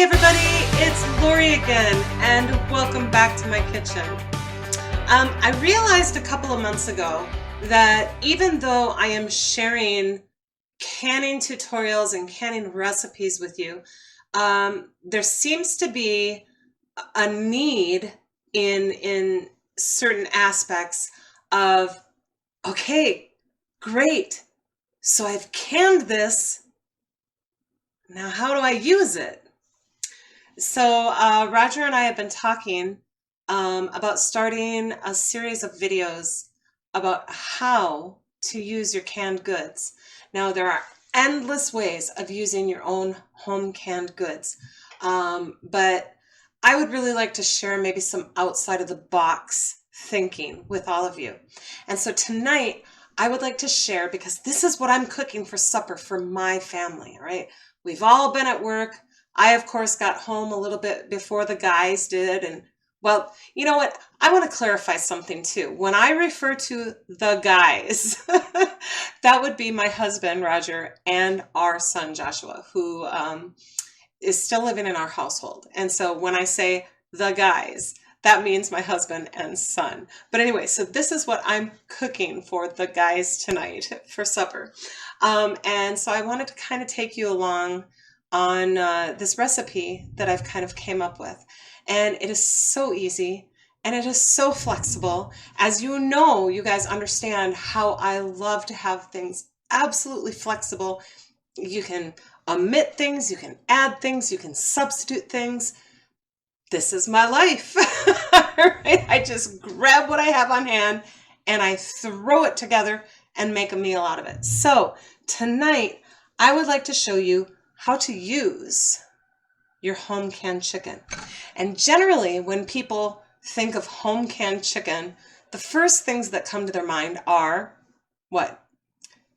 Hi everybody, it's Lori again, and welcome back to my kitchen. I realized a couple of months ago that even though I am sharing canning tutorials and canning recipes with you, there seems to be a need in certain aspects of, okay, great, so I've canned this, now how do I use it? So Roger and I have been talking about starting a series of videos about how to use your canned goods. Now, there are endless ways of using your own home canned goods, but I would really like to share maybe some outside of the box thinking with all of you. And so tonight, I would like to share, because this is what I'm cooking for supper for my family, all right? We've all been at work. I, of course, got home a little bit before the guys did. And, well, you know what? I want to clarify something, too. When I refer to the guys, that would be my husband, Roger, and our son, Joshua, who is still living in our household. And so when I say the guys, that means my husband and son. But anyway, so this is what I'm cooking for the guys tonight for supper. And so I wanted to kind of take you along on this recipe that I've kind of came up with. And it is so easy and it is so flexible. As you know, you guys understand how I love to have things absolutely flexible. You can omit things, you can add things, you can substitute things. This is my life. Right? I just grab what I have on hand and I throw it together and make a meal out of it. So tonight, I would like to show you how to use your home canned chicken. And generally, when people think of home canned chicken, the first things that come to their mind are what?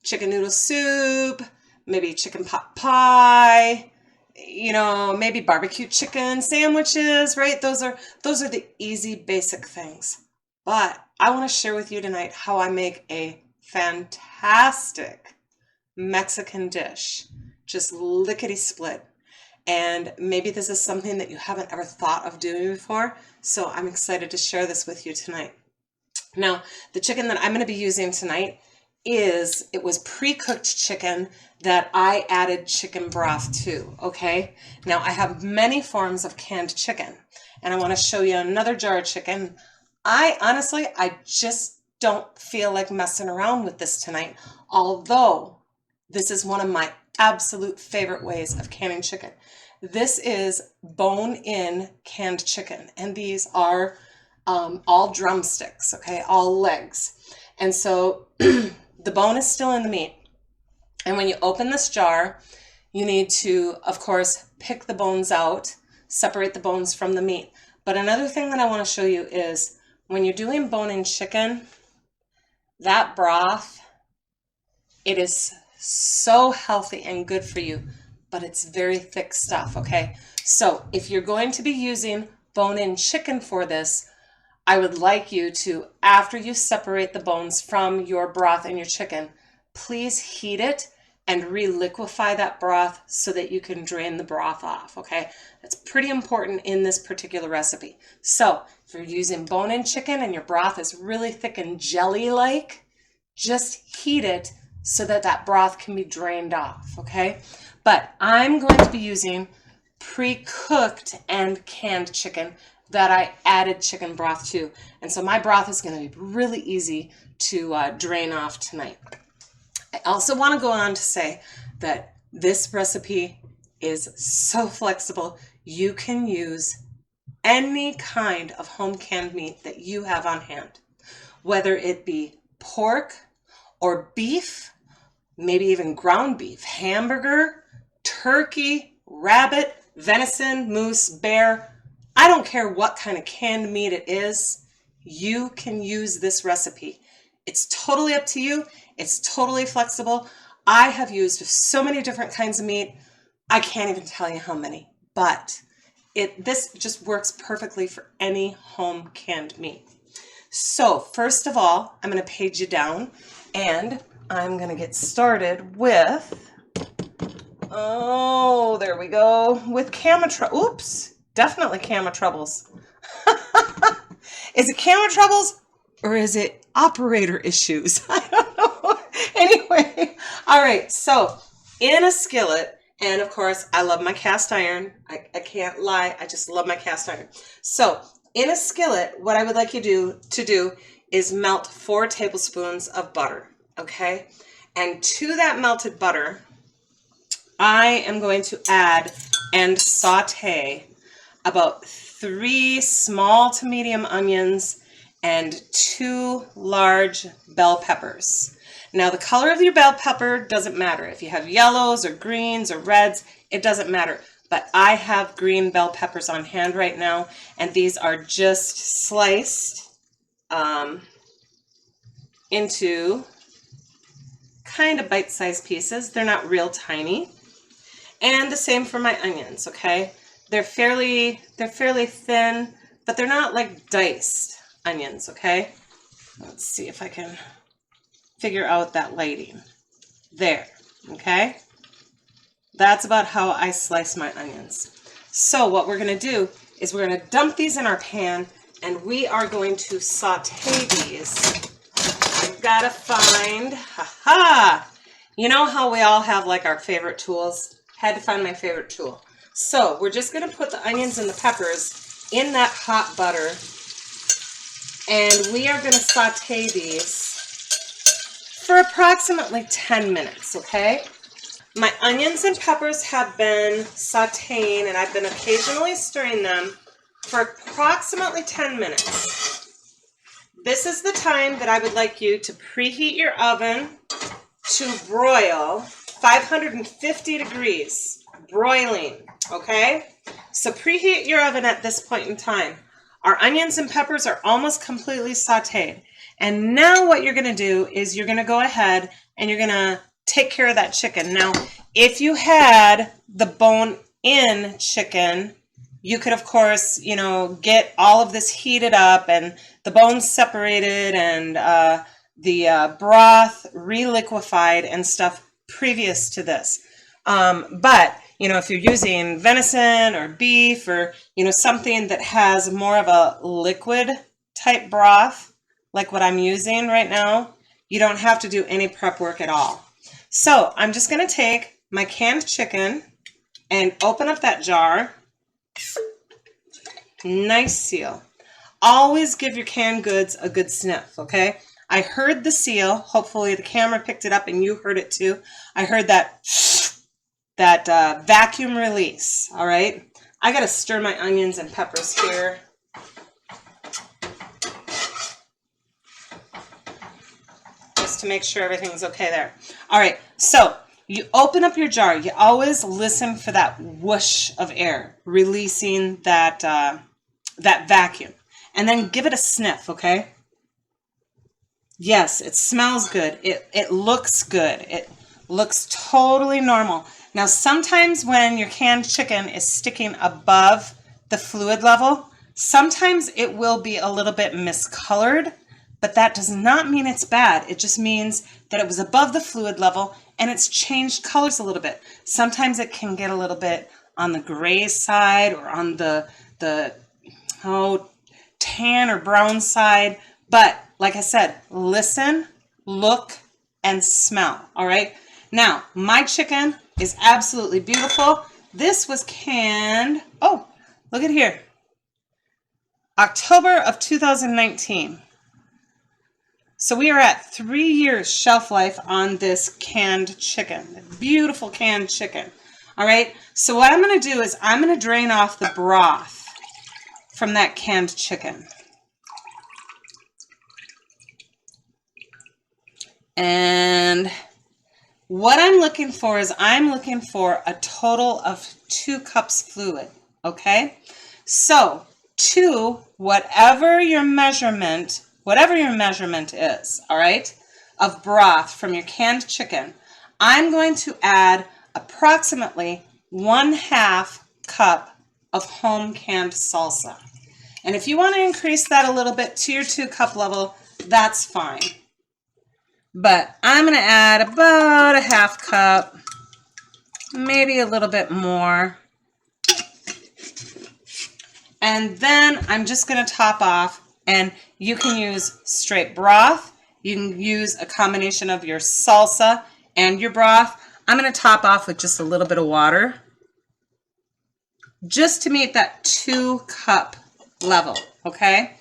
Chicken noodle soup, maybe chicken pot pie, you know, maybe barbecue chicken sandwiches, right? Those are the easy, basic things. But I want to share with you tonight how I make a fantastic Mexican dish, just lickety split. And maybe this is something that you haven't ever thought of doing before, so I'm excited to share this with you tonight. Now, the chicken that I'm going to be using tonight it was pre-cooked chicken that I added chicken broth to, okay? Now, I have many forms of canned chicken, and I want to show you another jar of chicken. I just don't feel like messing around with this tonight, although this is one of my absolute favorite ways of canning chicken. This is bone-in canned chicken, and these are all drumsticks, okay, all legs. And so the bone is still in the meat. And when you open this jar, you need to, of course, pick the bones out, separate the bones from the meat. But another thing that I want to show you is when you're doing bone-in chicken, that broth, it is so healthy and good for you, but it's very thick stuff, okay? So if you're going to be using bone-in chicken for this, I would like you to, after you separate the bones from your broth and your chicken, please heat it and re-liquefy that broth so that you can drain the broth off, okay? That's pretty important in this particular recipe. So if you're using bone-in chicken and your broth is really thick and jelly-like, just heat it so that that broth can be drained off, okay? But I'm going to be using pre-cooked and canned chicken that I added chicken broth to. And so my broth is going to be really easy to drain off tonight. I also want to go on to say that this recipe is so flexible. You can use any kind of home canned meat that you have on hand, whether it be pork or beef, maybe even ground beef, hamburger, turkey, rabbit, venison, moose, bear. I don't care what kind of canned meat it is, you can use this recipe. It's totally up to you. It's totally flexible. I have used so many different kinds of meat. I can't even tell you how many, but this just works perfectly for any home canned meat. So first of all, I'm going to page you down and I'm going to get started with, Oh, there we go. With camera trouble. Oops, definitely camera troubles. Is it camera troubles or is it operator issues? I don't know. Anyway, all right, so in a skillet, and of course, I love my cast iron. I can't lie, I just love my cast iron. So in a skillet, what I would like you to do is melt 4 tablespoons of butter, okay? And to that melted butter, I am going to add and saute about 3 small to medium onions and 2 large bell peppers. Now the color of your bell pepper doesn't matter. If you have yellows or greens or reds, it doesn't matter. But I have green bell peppers on hand right now, and these are just sliced into kind of bite-sized pieces. They're not real tiny. And the same for my onions, okay? They're fairly thin, but they're not like diced onions, okay? Let's see if I can figure out that lighting. There, okay? That's about how I slice my onions. So what we're gonna do is we're gonna dump these in our pan, and we are going to saute these. I've gotta find, you know how we all have like our favorite tools? Had to find my favorite tool. So we're just going to put the onions and the peppers in that hot butter, and we are going to saute these for approximately 10 minutes, okay? My onions and peppers have been sauteing, and I've been occasionally stirring them for approximately 10 minutes. This is the time that I would like you to preheat your oven to broil 550 degrees, broiling, okay? So preheat your oven at this point in time. Our onions and peppers are almost completely sauteed. And now what you're gonna do is you're gonna go ahead and you're gonna take care of that chicken. Now, if you had the bone-in chicken, you could, of course, you know, get all of this heated up and the bones separated and the broth reliquefied and stuff previous to this. But, you know, if you're using venison or beef or, you know, something that has more of a liquid type broth, like what I'm using right now, you don't have to do any prep work at all. So I'm just going to take my canned chicken and open up that jar. Nice seal. Always give your canned goods a good sniff, okay? I heard the seal. Hopefully the camera picked it up and you heard it too. I heard that vacuum release, all right? I got to stir my onions and peppers here. Just to make sure everything's okay there. All right, so you open up your jar. You always listen for that whoosh of air, releasing that, that vacuum. And then give it a sniff, okay? Yes, it smells good. It looks good. It looks totally normal. Now, sometimes when your canned chicken is sticking above the fluid level, sometimes it will be a little bit miscolored, but that does not mean it's bad. It just means that it was above the fluid level and it's changed colors a little bit. Sometimes it can get a little bit on the gray side or on the tan or brown side, but like I said, listen, look, and smell, all right? Now, my chicken is absolutely beautiful. This was canned, oh, look at here, October of 2019. So we are at 3 years shelf life on this canned chicken, beautiful canned chicken, all right? So what I'm gonna do is I'm gonna drain off the broth from that canned chicken. And what I'm looking for is I'm looking for a total of 2 cups fluid, okay? So to whatever your measurement is, all right, of broth from your canned chicken, I'm going to add approximately 1/2 cup of home canned salsa. And if you want to increase that a little bit to your 2 cup level, that's fine. But I'm going to add about a 1/2 cup maybe a little bit more. And then I'm just going to top off, and you can use straight broth. You can use a combination of your salsa and your broth. I'm going to top off with just a little bit of water, just to meet that 2-cup level, okay?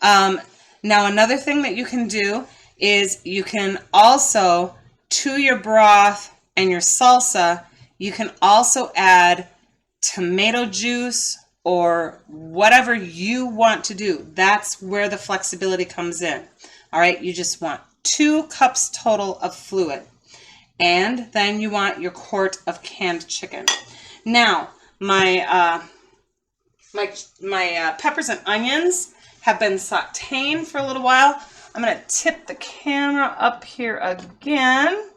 Now another thing that you can do is you can also, to your broth and your salsa, you can also add tomato juice or whatever you want to do. That's where the flexibility comes in. All right, you just want 2 cups total of fluid. And then you want your quart of canned chicken. Now, my peppers and onions have been sauteing for a little while. I'm going to tip the camera up here again.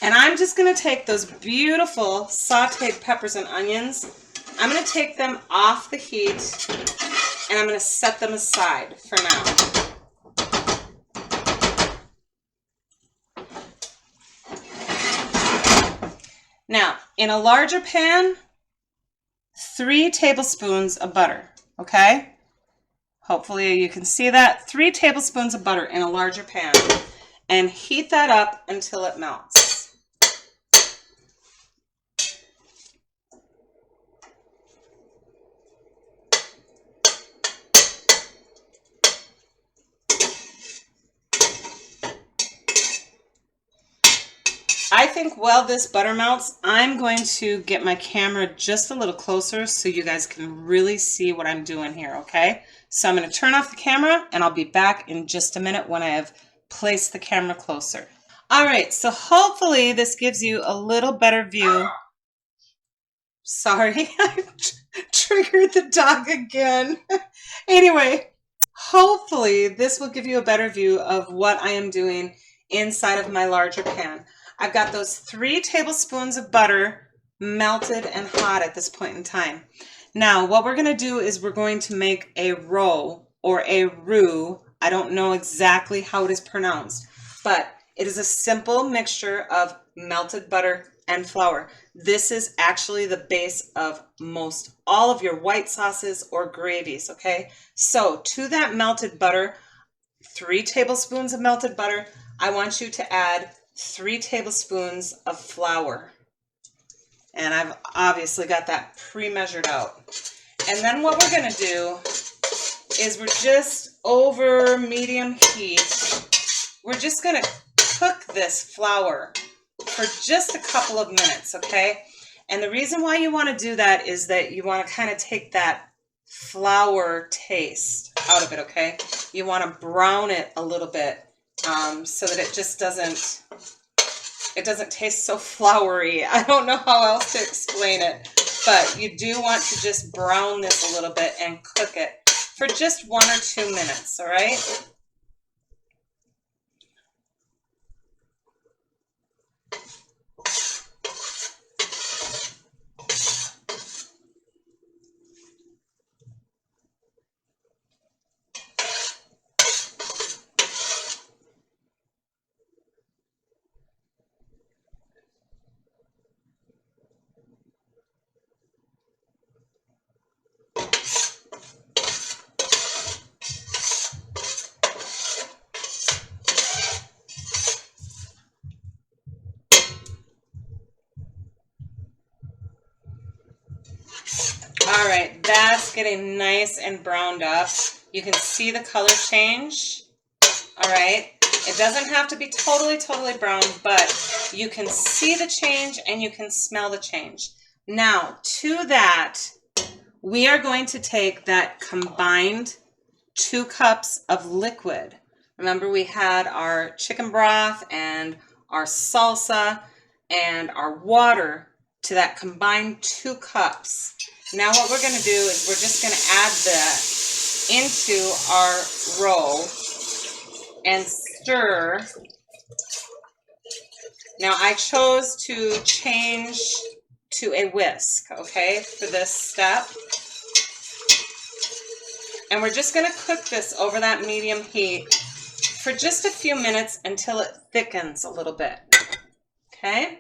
And I'm just going to take those beautiful sauteed peppers and onions. I'm going to take them off the heat, and I'm going to set them aside for now. Now, in a larger pan, 3 tablespoons of butter, okay? Hopefully you can see that. 3 tablespoons of butter in a larger pan, and heat that up until it melts. I think while this butter melts, I'm going to get my camera just a little closer so you guys can really see what I'm doing here, okay? So I'm going to turn off the camera, and I'll be back in just a minute when I have placed the camera closer. All right, so hopefully this gives you a little better view. Sorry, I triggered the dog again. Anyway, hopefully this will give you a better view of what I am doing inside of my larger pan. I've got those 3 tablespoons of butter melted and hot at this point in time. Now, what we're going to do is we're going to make a roux or a roux. I don't know exactly how it is pronounced, but it is a simple mixture of melted butter and flour. This is actually the base of most all of your white sauces or gravies, okay? So to that melted butter, 3 tablespoons of melted butter, I want you to add 3 tablespoons of flour. And I've obviously got that pre-measured out. And then what we're going to do is we're just over medium heat. We're just going to cook this flour for just a couple of minutes, okay? And the reason why you want to do that is that you want to kind of take that flour taste out of it, okay? You want to brown it a little bit so that it just doesn't taste so floury. I don't know how else to explain it, but you do want to just brown this a little bit and cook it for just 1 or 2 minutes, all right? All right, that's getting nice and browned up. You can see the color change. All right, it doesn't have to be totally brown, but you can see the change and you can smell the change. Now, to that, we are going to take that combined 2 cups of liquid. Remember, we had our chicken broth and our salsa and our water to that combined 2 cups. Now what we're going to do is we're just going to add that into our roux and stir. Now I chose to change to a whisk, okay, for this step. And we're just going to cook this over that medium heat for just a few minutes until it thickens a little bit. Okay.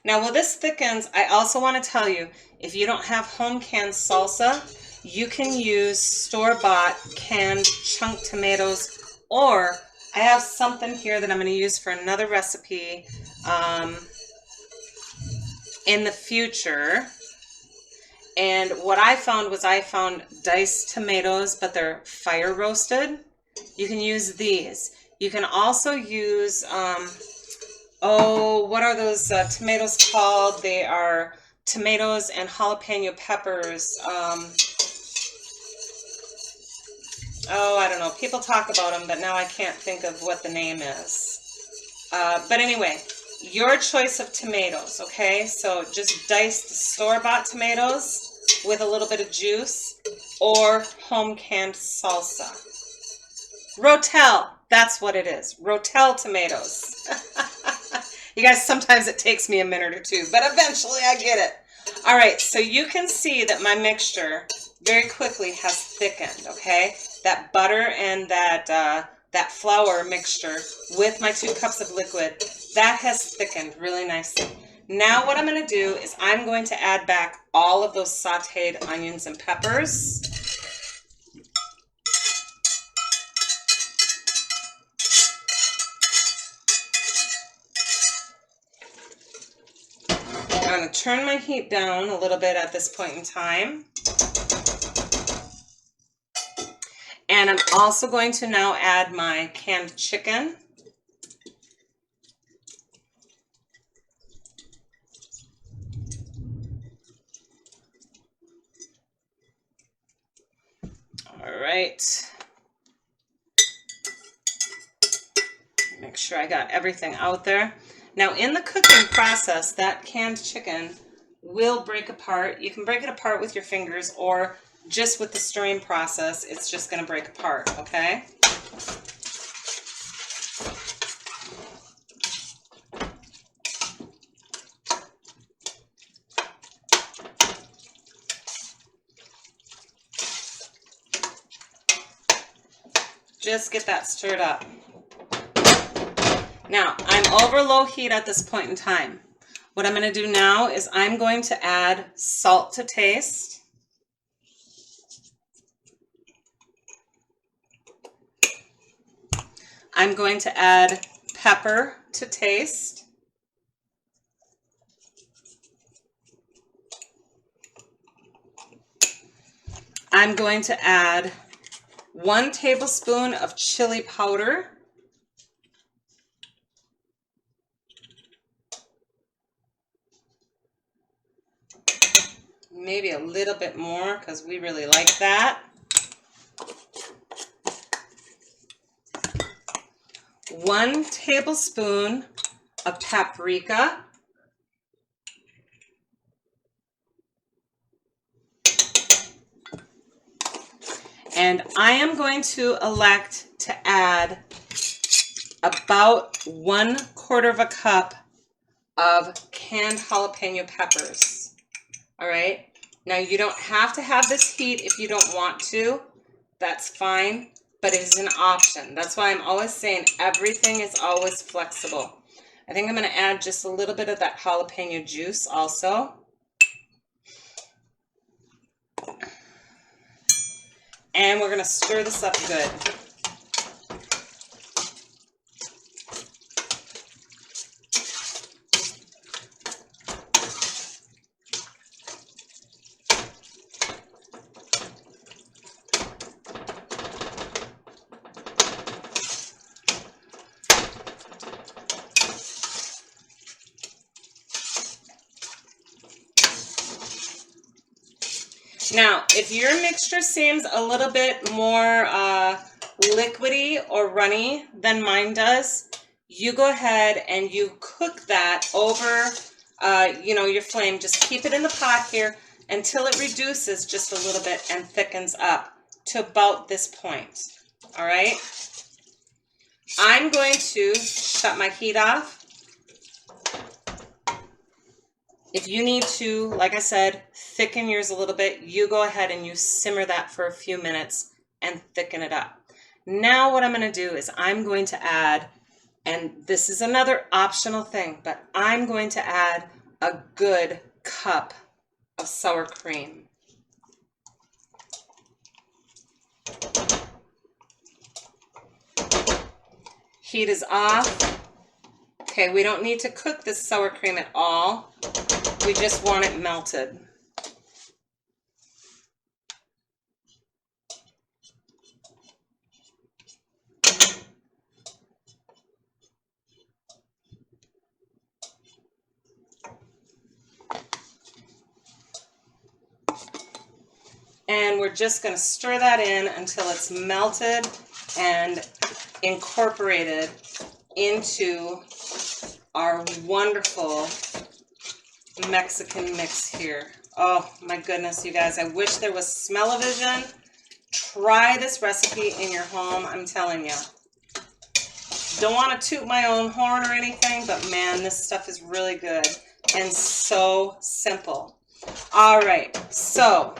Now, while this thickens, I also want to tell you, if you don't have home canned salsa, you can use store-bought canned chunk tomatoes, or I have something here that I'm going to use for another recipe in the future. And what I found was I found diced tomatoes, but they're fire roasted. You can use these. You can also use oh, what are those tomatoes called? They are tomatoes and jalapeno peppers. Oh, I don't know. People talk about them, but now I can't think of what the name is. But anyway, your choice of tomatoes, okay? So just diced store-bought tomatoes with a little bit of juice, or home canned salsa. Rotel, that's what it is. Rotel tomatoes. You guys, sometimes it takes me a minute or two, but eventually I get it. All right, so you can see that my mixture very quickly has thickened, okay? That butter and that flour mixture with my 2 cups of liquid, that has thickened really nicely. Now what I'm going to do is I'm going to add back all of those sauteed onions and peppers. I'm going to turn my heat down a little bit at this point in time. And I'm also going to now add my canned chicken. All right. Make sure I got everything out there. Now in the cooking process, that canned chicken will break apart. You can break it apart with your fingers, or just with the stirring process, it's just going to break apart, okay? Just get that stirred up. Now, I'm over low heat at this point in time. What I'm going to do now is I'm going to add salt to taste. I'm going to add pepper to taste. I'm going to add 1 tablespoon of chili powder. Maybe a little bit more because we really like that. 1 tablespoon of paprika. And I am going to elect to add about 1/4 cup of canned jalapeno peppers. All right. Now you don't have to have this heat if you don't want to. That's fine, but it is an option. That's why I'm always saying everything is always flexible. I think I'm going to add just a little bit of that jalapeno juice also. And we're going to stir this up good. Now, if your mixture seems a little bit more liquidy or runny than mine does, you go ahead and you cook that over, your flame. Just keep it in the pot here until it reduces just a little bit and thickens up to about this point. All right. I'm going to shut my heat off. If you need to, like I said, thicken yours a little bit, you go ahead and you simmer that for a few minutes and thicken it up. Now what I'm going to do is I'm going to add, and this is another optional thing, but I'm going to add a good cup of sour cream. Heat is off. Okay, we don't need to cook this sour cream at all. We just want it melted. And we're just going to stir that in until it's melted and incorporated into our wonderful Mexican mix here. Oh my goodness, you guys, I wish there was smell-o-vision. Try this recipe in your home, I'm telling you. Don't want to toot my own horn or anything, but man, this stuff is really good and so simple. All right, so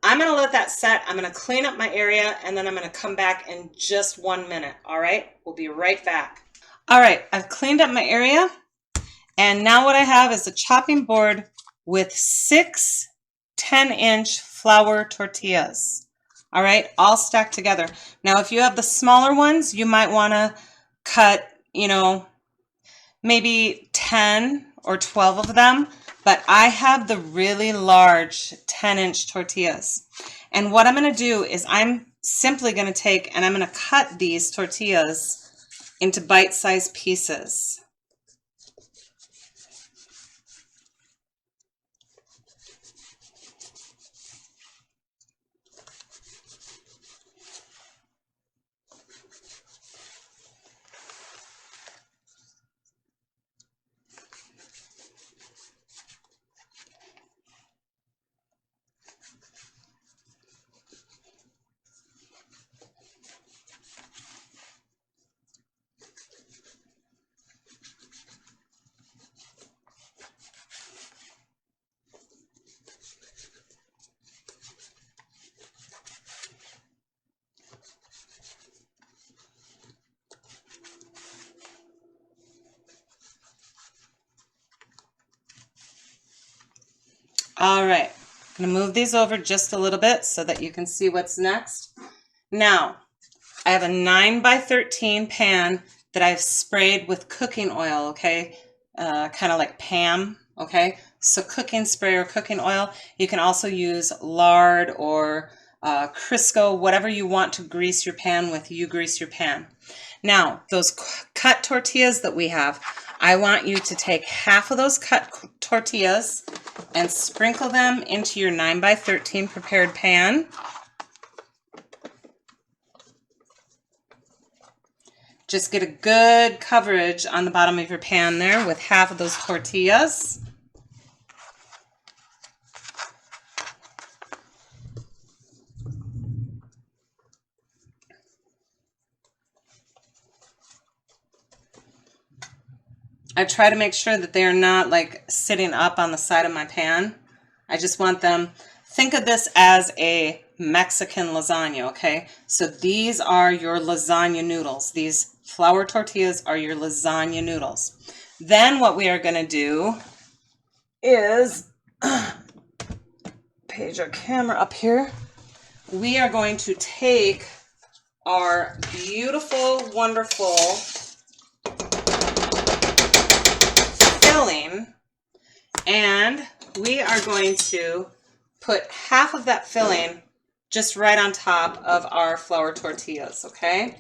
I'm going to let that set. I'm going to clean up my area, and then I'm going to come back in just 1 minute. All right, we'll be right back. All right, I've cleaned up my area, and now what I have is a chopping board with 6 10-inch flour tortillas. All right, all stacked together. Now, if you have the smaller ones, you might want to cut, maybe 10 or 12 of them. But I have the really large 10-inch tortillas. And what I'm going to do is I'm simply going to take and I'm going to cut these tortillas into bite-sized pieces. All right, I'm going to move these over just a little bit so that you can see what's next. Now, I have a 9x13 pan that I've sprayed with cooking oil, okay? Kind of like Pam, okay? So cooking spray or cooking oil. You can also use lard or Crisco, whatever you want to grease your pan with, you grease your pan. Now, those cut tortillas that we have, I want you to take half of those cut tortillas and sprinkle them into your 9x13 prepared pan. Just get a good coverage on the bottom of your pan there with half of those tortillas. I try to make sure that they are not like sitting up on the side of my pan. I just want them, think of this as a Mexican lasagna, okay? So these are your lasagna noodles. These flour tortillas are your lasagna noodles. Then what we are going to do is, page our camera up here. We are going to take our beautiful, wonderful filling, and we are going to put half of that filling just right on top of our flour tortillas, okay?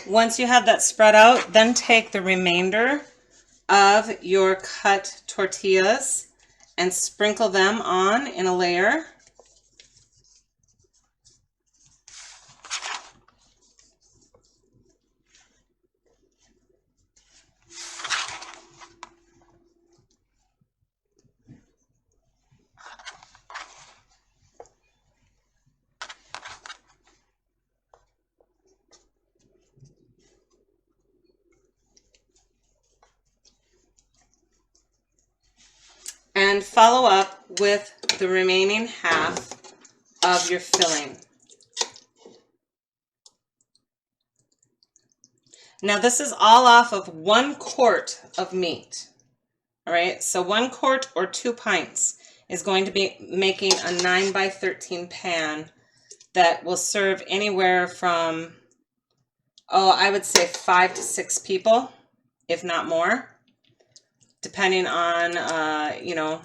Once you have that spread out, then take the remainder of your cut tortillas and sprinkle them on in a layer. And follow up with the remaining half of your filling. Now this is all off of 1 quart of meat. All right, so 1 quart or 2 pints is going to be making a 9 by 13 pan that will serve anywhere from, oh, I would say 5 to 6 people, if not more, depending on, you know,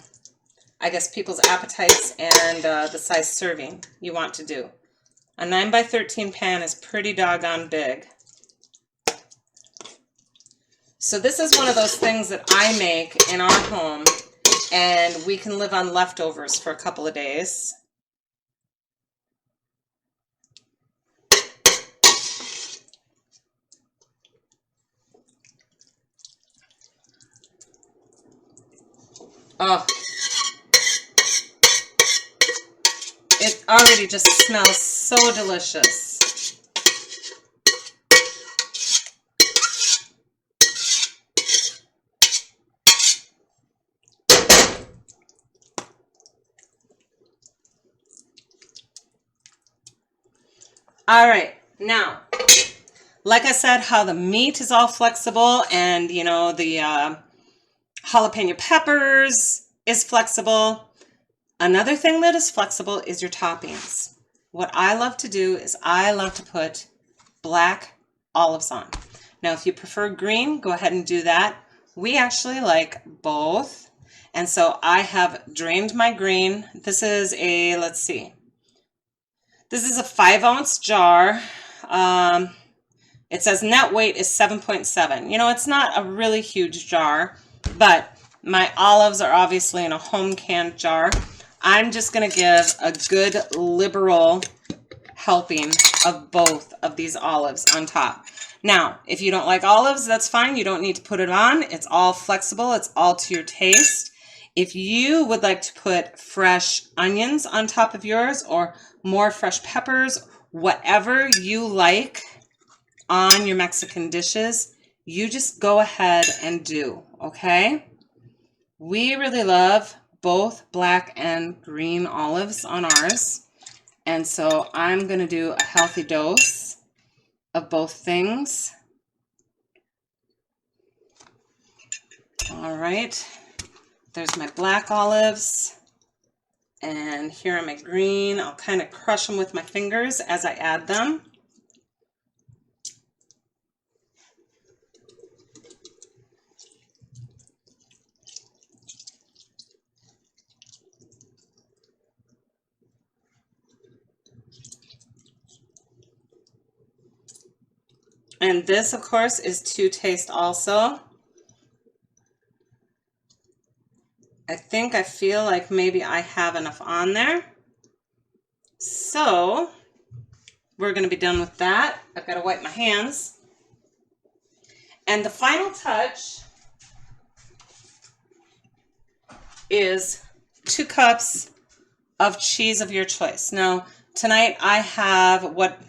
I guess people's appetites and the size serving you want to do. A 9 by 13 pan is pretty doggone big. So this is one of those things that I make in our home, and we can live on leftovers for a couple of days. Oh, it already just smells so delicious. All right, now, like I said, how the meat is all flexible, and you know, the jalapeno peppers is flexible. Another thing that is flexible is your toppings. What I love to do is I love to put black olives on. Now, if you prefer green, go ahead and do that. We actually like both. And so I have drained my green. This is a, let's see. This is a 5-ounce jar. It says net weight is 7.7. You know, it's not a really huge jar, but my olives are obviously in a home canned jar. I'm just going to give a good liberal helping of both of these olives on top. Now, if you don't like olives, that's fine. You don't need to put it on. It's all flexible. It's all to your taste. If you would like to put fresh onions on top of yours or more fresh peppers, whatever you like on your Mexican dishes, you just go ahead and do, okay? We really love both black and green olives on ours. And so I'm going to do a healthy dose of both things. All right, there's my black olives. And here are my green. I'll kind of crush them with my fingers as I add them. And this, of course, is to taste also. I feel like maybe I have enough on there. So we're going to be done with that. I've got to wipe my hands. And the final touch is 2 cups of cheese of your choice. Now, tonight I have what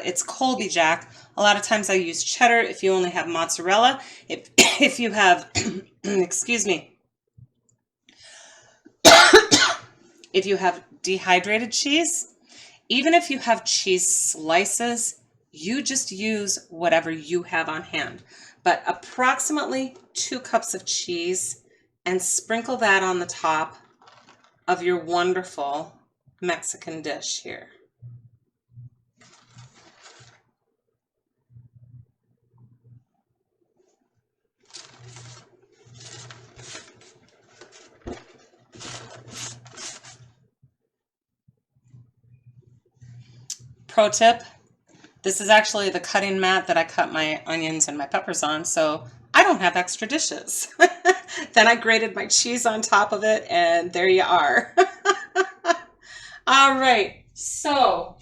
it's Colby Jack. A lot of times I use cheddar if you only have mozzarella. If you have, excuse me, if you have dehydrated cheese, even if you have cheese slices, you just use whatever you have on hand. But approximately 2 cups of cheese, and sprinkle that on the top of your wonderful Mexican dish here. Pro tip, This is actually the cutting mat that I cut my onions and my peppers on, so I don't have extra dishes. Then I grated my cheese on top of it, and there you are. All right, so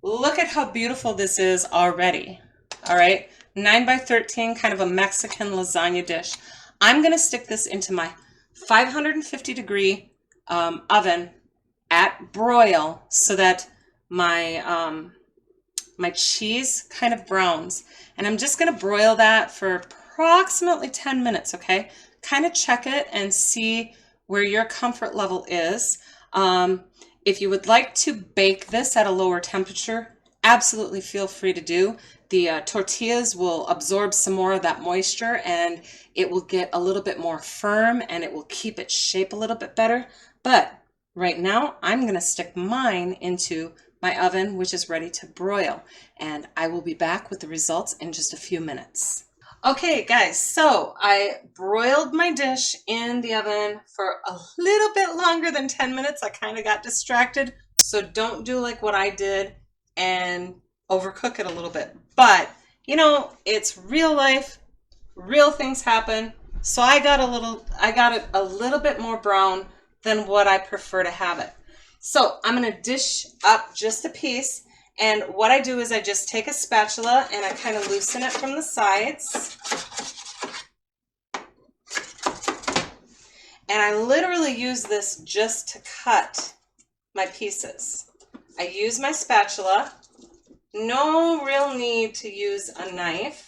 look at how beautiful this is already. All right, 9 by 13, kind of a Mexican lasagna dish. I'm gonna stick this into my 550 degree oven at broil so that my my cheese kind of browns. And I'm just gonna broil that for approximately 10 minutes, okay? Kind of check it and see where your comfort level is. If you would like to bake this at a lower temperature, absolutely feel free to do. The tortillas will absorb some more of that moisture and it will get a little bit more firm and it will keep its shape a little bit better. But right now, I'm gonna stick mine into my oven, which is ready to broil. And I will be back with the results in just a few minutes. Okay, guys, so I broiled my dish in the oven for a little bit longer than 10 minutes. I kind of got distracted, so don't do like what I did and overcook it a little bit. But, you know, it's real life, real things happen. So I got it a little bit more brown than what I prefer to have it. So I'm going to dish up just a piece. And what I do is I just take a spatula and I kind of loosen it from the sides. And I literally use this just to cut my pieces. I use my spatula. No real need to use a knife.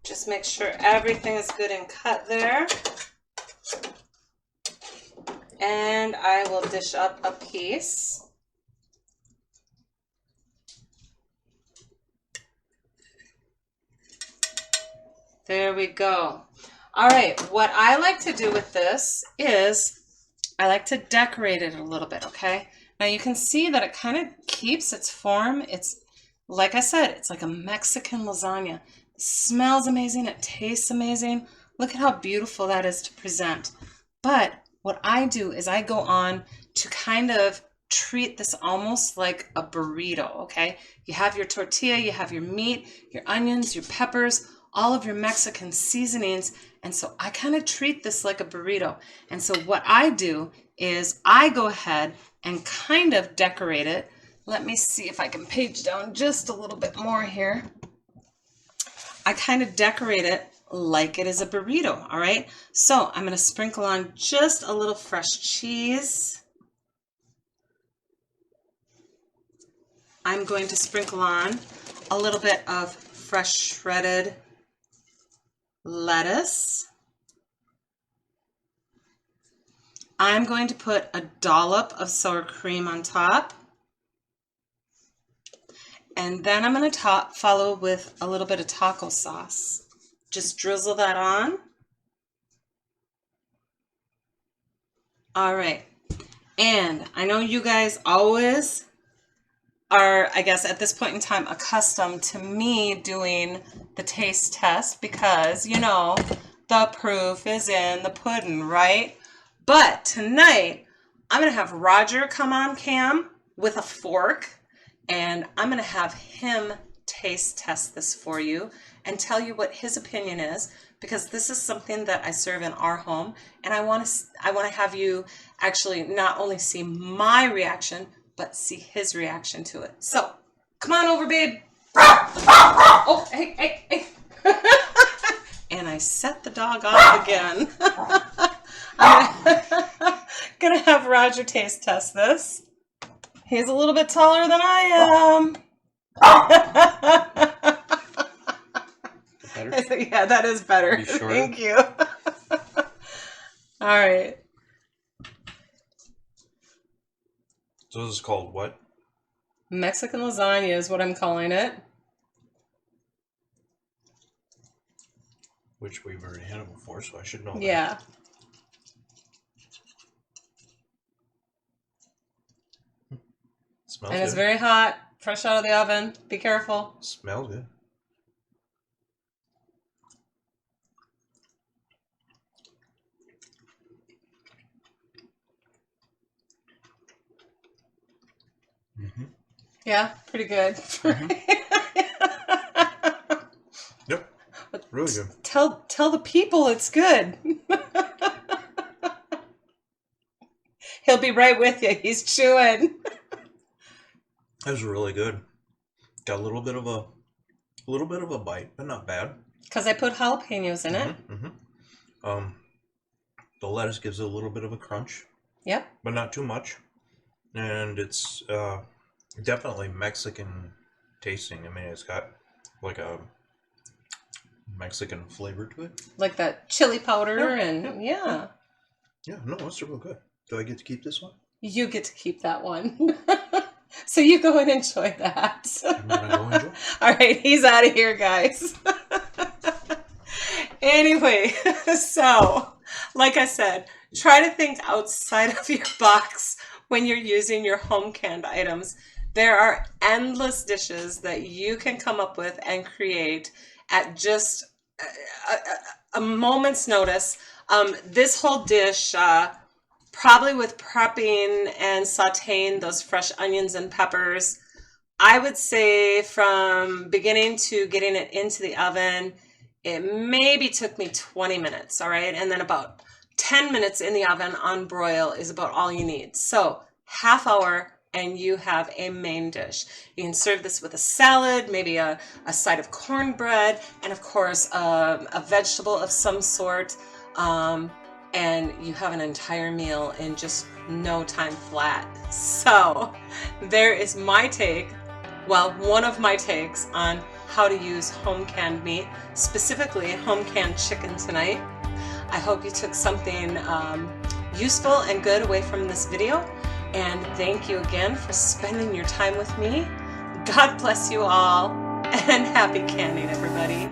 Just make sure everything is good and cut there. And I will dish up a piece. There we go. All right, what I like to do with this is I like to decorate it a little bit, okay? Now you can see that it kind of keeps its form. It's, like I said, it's like a Mexican lasagna. It smells amazing, it tastes amazing. Look at how beautiful that is to present. But what I do is I go on to kind of treat this almost like a burrito, okay? You have your tortilla, you have your meat, your onions, your peppers, all of your Mexican seasonings. And so I kind of treat this like a burrito. And so what I do is I go ahead and kind of decorate it. Let me see if I can page down just a little bit more here. I kind of decorate it like it is a burrito, all right? So I'm going to sprinkle on just a little fresh cheese. I'm going to sprinkle on a little bit of fresh shredded lettuce. I'm going to put a dollop of sour cream on top. And then I'm going to follow with a little bit of taco sauce. Just drizzle that on. All right. And I know you guys always are, I guess, at this point in time, accustomed to me doing the taste test because, you know, the proof is in the pudding, right? But tonight, I'm going to have Roger come on cam with a fork, and I'm going to have him taste test this for you and tell you what his opinion is, because this is something that I serve in our home, and I want to have you actually not only see my reaction, but see his reaction to it. So, come on over, babe. Oh, hey. And I set the dog off again. I'm gonna have Roger taste test this. He's a little bit taller than I am. Better? Yeah, that is better. You sure? Thank you. All right. So this is called what? Mexican lasagna is what I'm calling it. Which we've already had it before, so I should know that. Yeah. Smells And good. it's very hot, fresh out of the oven. Be careful. Smells good. Mm-hmm. Yeah, pretty good. Yep. Really good. Tell the people it's good. He'll be right with you. He's chewing. That was really good. Got a little bit of a bite, but not bad. Because I put jalapenos in it. Mm-hmm. The lettuce gives it a little bit of a crunch. Yep. But not too much. And it's definitely Mexican tasting. I mean, it's got like a Mexican flavor to it. Like that chili powder Yeah, and yeah. Yeah, no, it's real good. Do I get to keep this one? You get to keep that one. So you go and enjoy that. All right, he's out of here, guys. Anyway, so like I said, try to think outside of your box when you're using your home canned items. There are endless dishes that you can come up with and create at just a moment's notice. This whole dish, probably with prepping and sauteing those fresh onions and peppers, I would say from beginning to getting it into the oven, it maybe took me 20 minutes, all right? And then about 10 minutes in the oven on broil is about all you need. So half hour and you have a main dish. You can serve this with a salad, maybe a side of cornbread, and of course a vegetable of some sort. And you have an entire meal in just no time flat. So there is my take, well, one of my takes on how to use home canned meat, specifically home canned chicken tonight. I hope you took something useful and good away from this video. And thank you again for spending your time with me. God bless you all, and happy canning, everybody.